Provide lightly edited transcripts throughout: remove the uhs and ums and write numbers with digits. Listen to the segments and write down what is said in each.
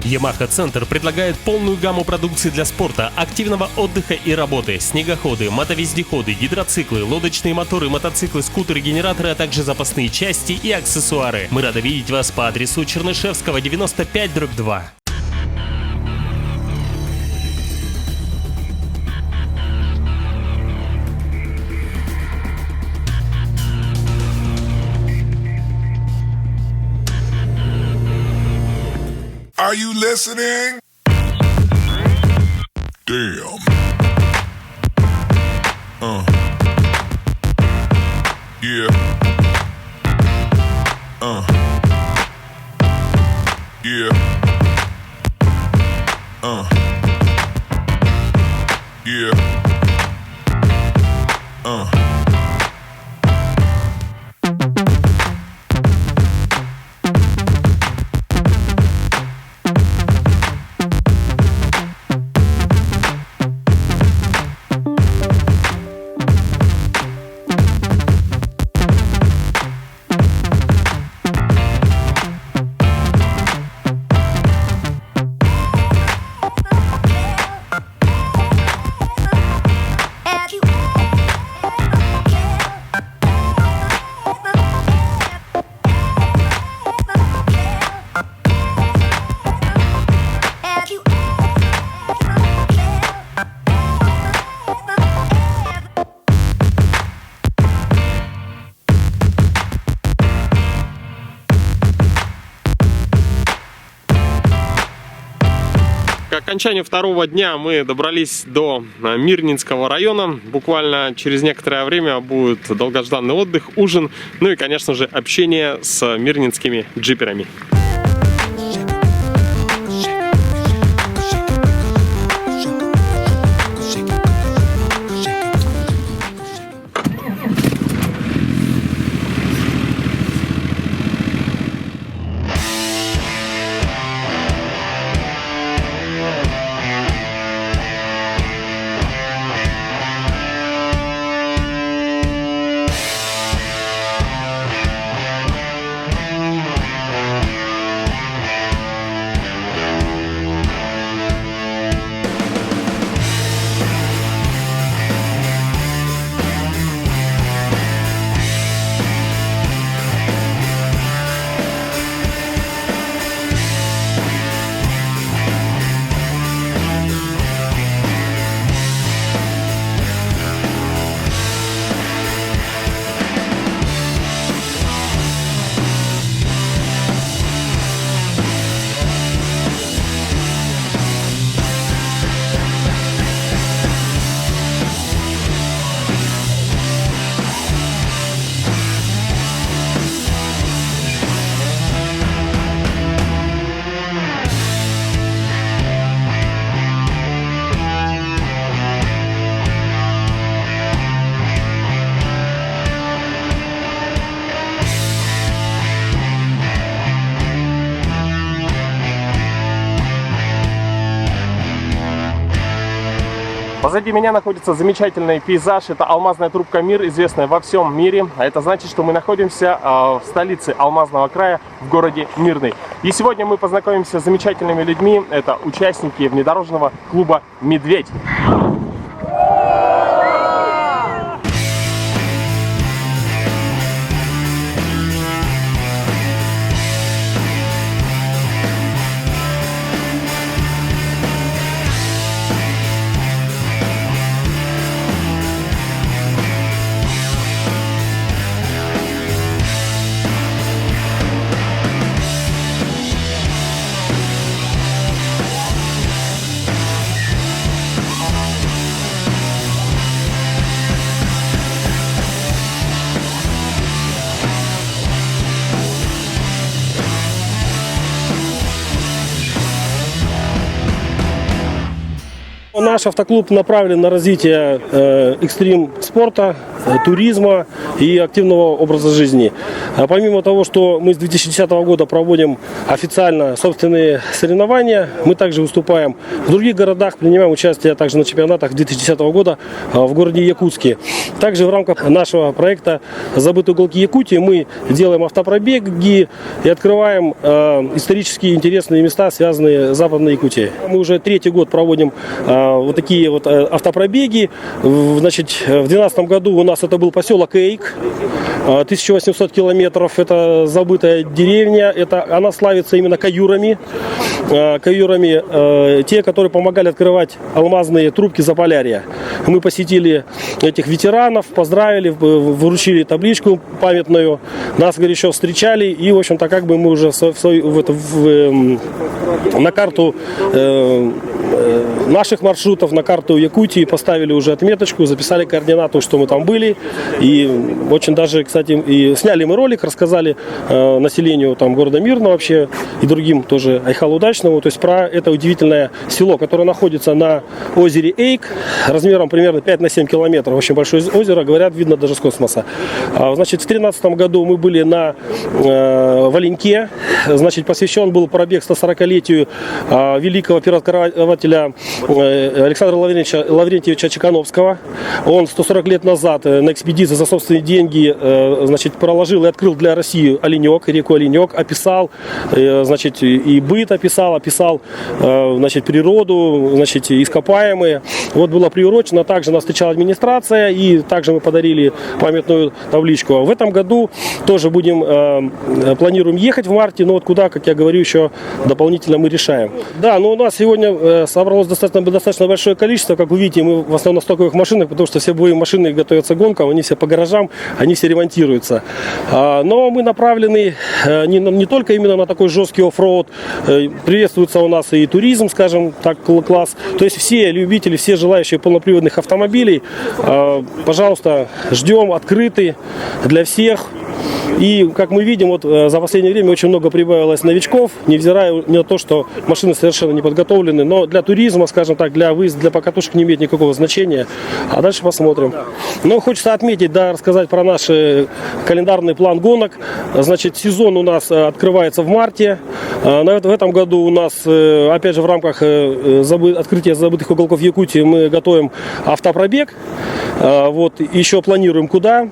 Yamaha Центр предлагает полную гамму продукции для спорта, активного отдыха и работы. Снегоходы, мотовездеходы, гидроциклы, лодочные моторы, мотоциклы, скутеры, генераторы, а также запасные части и аксессуары. Мы рады видеть вас по адресу Чернышевского, 95/2. Are you listening? Damn. Yeah. Yeah. Yeah. К окончанию второго дня мы добрались до Мирнинского района. Буквально через некоторое время будет долгожданный отдых, ужин, ну и, конечно же, общение с мирнинскими джиперами. Позади меня находится замечательный пейзаж. Это алмазная трубка Мир, известная во всем мире. А это значит, что мы находимся в столице Алмазного края, в городе Мирный. И сегодня мы познакомимся с замечательными людьми. Это участники внедорожного клуба «Медведь». Наш автоклуб направлен на развитие экстрим спорта, туризма и активного образа жизни. А помимо того, что мы с 2010 года проводим официально собственные соревнования, мы также выступаем в других городах, принимаем участие также на чемпионатах 2010 года в городе Якутске. Также в рамках нашего проекта «Забытые уголки Якутии» мы делаем автопробеги и открываем исторически интересные места, связанные с Западной Якутией. Мы уже третий год проводим вот такие вот автопробеги. Значит, в 2012 году у нас это был поселок Эйк, 1800 километров. Это забытая деревня. Она славится именно каюрами. Те, которые помогали открывать алмазные трубки Заполярья. Мы посетили этих ветеранов, поздравили, вручили табличку памятную. Нас горячо встречали. И, в общем-то, как бы мы уже на карту наших маршрутов, на карту Якутии поставили уже отметочку, записали координату, что мы там были. И очень даже, кстати, и сняли мы ролик, рассказали населению там города Мирного вообще и другим тоже Айхалу Удачному, то есть про это удивительное село, которое находится на озере Эйк, размером примерно 5 на 7 километров. Очень большое озеро, говорят, видно даже с космоса. Значит, в 2013 году мы были на Валенке, значит, посвящен был пробег 140-летию великого первооткрывателя Александра Лаврентьевича Чекановского. Он 140 лет назад на экспедиции за собственные деньги, значит, проложил и открыл для России Оленек, реку Оленек, описал, значит, и быт описал, значит, природу, значит, ископаемые. Вот было приурочено, также нас встречала администрация, и также мы подарили памятную табличку. В этом году тоже планируем ехать в марте, но вот куда, как я говорю, еще дополнительно мы решаем. Да, но у нас сегодня собралось достаточно большое количество, как вы видите, мы в основном на стоковых машинах, потому что все боевые машины готовятся к гонкам, они все по гаражам, они все ремонтируются. Но мы направлены не только именно на такой жесткий оффроуд, приветствуется у нас и туризм, скажем так, класс. То есть все любители, все желающие полноприводных автомобилей, пожалуйста, ждем, открыты для всех. И, как мы видим, вот за последнее время очень много прибавилось новичков, невзирая на то, что машины совершенно не подготовлены. Но для туризма, скажем так, для выезда, для покатушек не имеет никакого значения. А дальше посмотрим. Но хочется отметить, да, рассказать про наш календарный план гонок. Значит, сезон у нас открывается в марте. В этом году у нас, опять же, в рамках открытия забытых уголков Якутии мы готовим автопробег. Вот, еще планируем куда.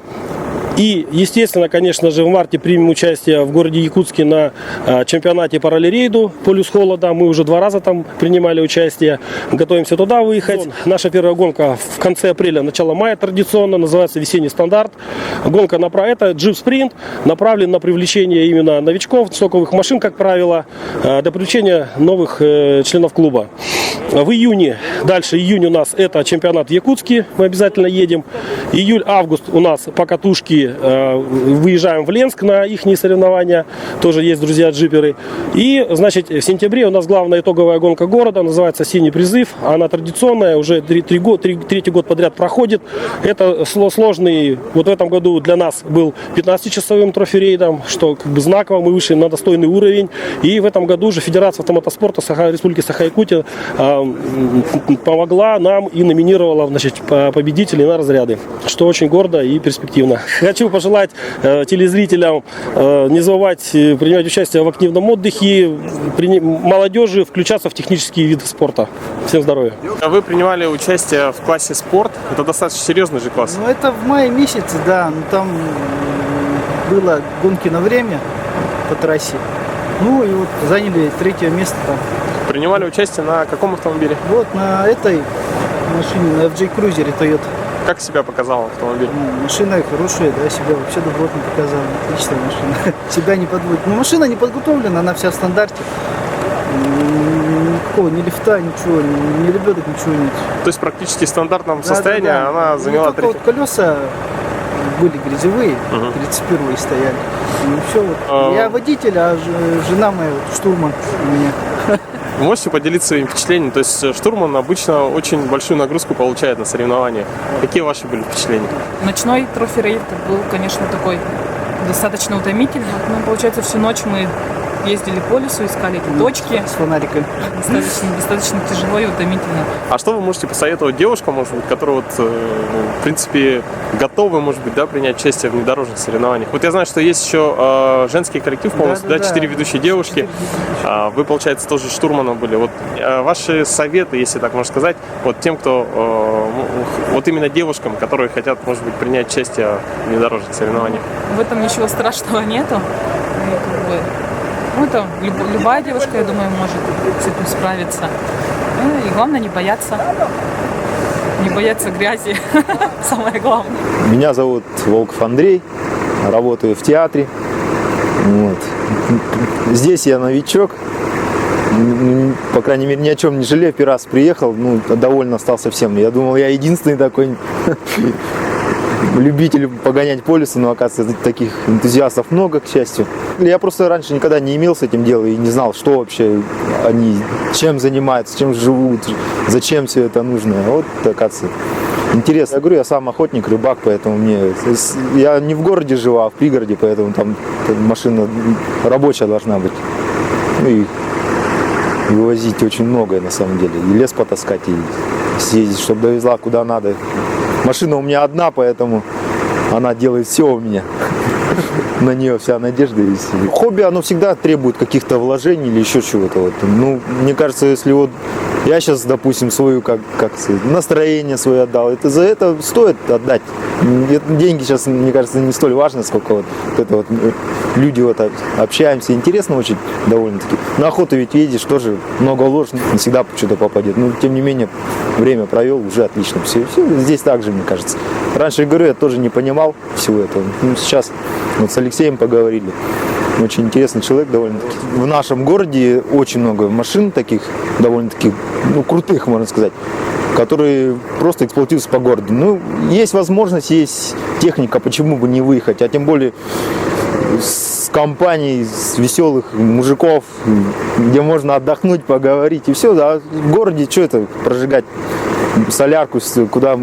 И, естественно, конечно же, в марте примем участие в городе Якутске на чемпионате по ралли-рейду «Полюс холода». Мы уже 2 раза там принимали участие. Готовимся туда выехать. Наша первая гонка в конце апреля, начало мая традиционно, называется «Весенний стандарт». Гонка это джип-спринт, направлен на привлечение именно новичков, стоковых машин, как правило, для привлечения новых членов клуба. В июне, июнь у нас это чемпионат в Якутске, мы обязательно едем. Июль-август у нас покатушки, выезжаем в Ленск на их соревнования, тоже есть друзья-джиперы. И, значит, в сентябре у нас главная итоговая гонка города, называется «Осенний призыв». Она традиционная, уже третий год подряд проходит. Это сложный, вот в этом году для нас был 15-часовым трофи-рейдом, что как бы знаково, мы вышли на достойный уровень. И в этом году уже Федерация автомотоспорта Республики Саха-Якутия помогла нам и номинировала, значит, победителей на разряды, что очень гордо и перспективно. Хочу пожелать телезрителям не забывать принимать участие в активном отдыхе, молодежи включаться в технические виды спорта. Всем здоровья. Вы принимали участие в классе спорт, это достаточно серьезный же класс. Ну это в мае месяце, да, но там было гонки на время по трассе. Ну и вот заняли 3-е место там. Принимали участие на каком автомобиле? Вот на этой машине, на FJ Cruiser Toyota. Как себя показал автомобиль? Машина хорошая, да, себя вообще добротно показала. Отличная машина. Себя не подводит. Но машина не подготовлена, она вся в стандарте. Никакого ни лифта, ничего, ни лебедок, ничего нет. То есть практически в стандартном состоянии она заняла 3. Вот колеса были грязевые, 31-е стояли. Ну все, вот. Я водитель, а жена моя вот, штурман у меня. Вы можете поделиться своими впечатлениями? То есть штурман обычно очень большую нагрузку получает на соревнования. Какие ваши были впечатления? Ночной трофи-рейд был, конечно, такой достаточно утомительный. Ну, получается, всю ночь мы ездили по лесу, искали эти точки. С фонариками. Достаточно тяжело и утомительно. А что вы можете посоветовать девушкам, может быть, которые вот, в принципе, готовы, может быть, да, принять участие в внедорожных соревнованиях? Вот я знаю, что есть еще женский коллектив полностью, да, 4 ведущие девушки. Вы, получается, тоже штурманом были. Вот ваши советы, если так можно сказать, вот тем, кто, вот именно девушкам, которые хотят, может быть, принять участие в внедорожных соревнованиях. В этом ничего страшного нету. И, как бы, ну, это любая девушка, я думаю, может с этим справиться. Ну, и главное не бояться. Не бояться грязи. Самое главное. Меня зовут Волков Андрей, работаю в театре. Вот. Здесь я новичок, по крайней мере, ни о чем не жалею. Первый раз приехал, доволен остался всем. Я думал, я единственный такой любитель погонять по лесу, но, оказывается, таких энтузиастов много, к счастью. Я просто раньше никогда не имел с этим дела и не знал, что вообще они, чем занимаются, чем живут, зачем все это нужно. Вот, оказывается, интересно. Я говорю, я сам охотник, рыбак, поэтому я не в городе живу, а в пригороде, поэтому там машина рабочая должна быть. Ну и вывозить очень многое на самом деле. И лес потаскать, и съездить, чтобы довезла куда надо. Машина у меня одна, поэтому она делает все у меня. На нее вся надежда есть. Хобби, оно всегда требует каких-то вложений или еще чего-то. Вот. Мне кажется, если вот я сейчас, допустим, свою как настроение свое отдал, это за это стоит отдать. Деньги сейчас, мне кажется, не столь важно, сколько вот это вот люди вот общаемся. Интересно очень довольно-таки. На охоту ведь едешь, тоже много ложь, не всегда что-то попадет. Но тем не менее, время провел, уже отлично. Все здесь так же, мне кажется. Раньше, я говорю, я тоже не понимал всего этого. Сейчас вот с Алексеем поговорили. Очень интересный человек довольно-таки. В нашем городе очень много машин таких, довольно-таки, крутых, можно сказать, которые просто эксплуатируются по городу. Есть возможность, есть техника, почему бы не выехать, а тем более с компанией, с веселых мужиков, где можно отдохнуть, поговорить и все. А в городе что это, прожигать солярку, куда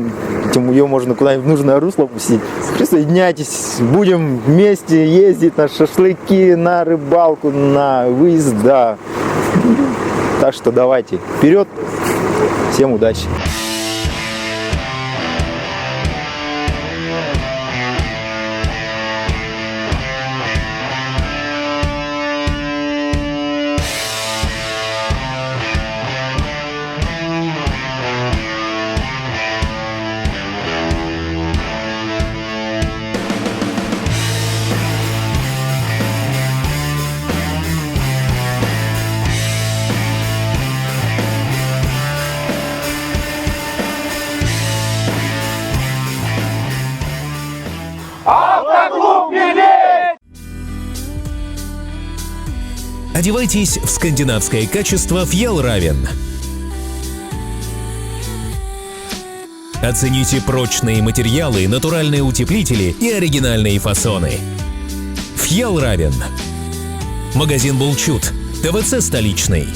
ее можно куда-нибудь в нужное русло пустить. Присоединяйтесь, будем вместе ездить на шашлыки, на рыбалку, на выезд, да. Так что давайте, вперед, всем удачи! Одевайтесь в скандинавское качество Fjällräven. Оцените прочные материалы, натуральные утеплители и оригинальные фасоны. Fjällräven. Магазин Булчут. ТВЦ «Столичный».